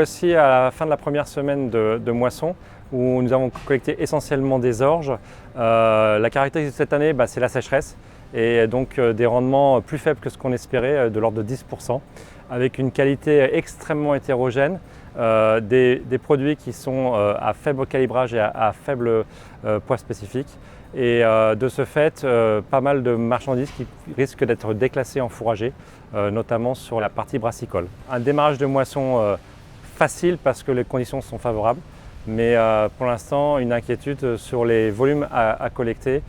voici à la fin de la première semaine de moisson où nous avons collecté essentiellement des orges. La caractéristique de cette année, c'est la sécheresse et donc des rendements plus faibles que ce qu'on espérait, de l'ordre de 10%, avec une qualité extrêmement hétérogène, des produits qui sont à faible calibrage et à faible poids spécifique. Et de ce fait, pas mal de marchandises qui risquent d'être déclassées en fourragers, notamment sur la partie brassicole. Un démarrage de moisson facile parce que les conditions sont favorables, mais pour l'instant une inquiétude sur les volumes à collecter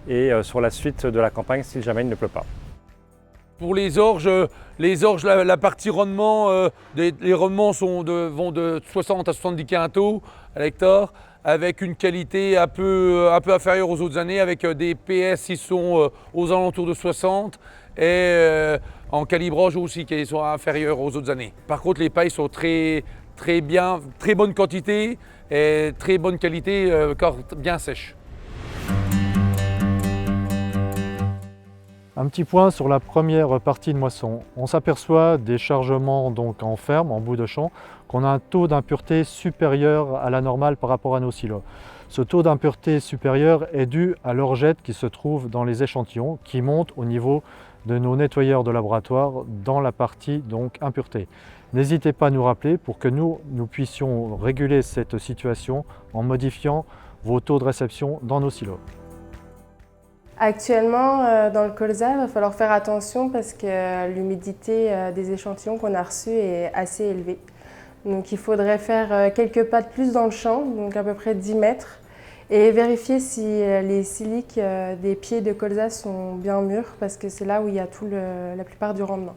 et sur la suite de la campagne si jamais il ne pleut pas. Pour les orges, la partie rendement, les rendements vont de 60 à 70 quintaux à l'hectare, avec une qualité un peu inférieure aux autres années, avec des PS qui sont aux alentours de 60 et en calibrage aussi qui sont inférieurs aux autres années. Par contre, les pailles sont très bonne quantité et très bonne qualité, bien sèches. Un petit point sur la première partie de moisson. On s'aperçoit des chargements donc en ferme, en bout de champ, qu'on a un taux d'impureté supérieur à la normale par rapport à nos silos. Ce taux d'impureté supérieur est dû à l'orgette qui se trouve dans les échantillons, qui monte au niveau de nos nettoyeurs de laboratoire dans la partie donc impureté. N'hésitez pas à nous rappeler pour que nous puissions réguler cette situation en modifiant vos taux de réception dans nos silos. Actuellement, dans le colza, il va falloir faire attention parce que l'humidité des échantillons qu'on a reçus est assez élevée. Donc il faudrait faire quelques pas de plus dans le champ, donc à peu près 10 mètres, et vérifier si les siliques des pieds de colza sont bien mûrs parce que c'est là où il y a la plupart du rendement.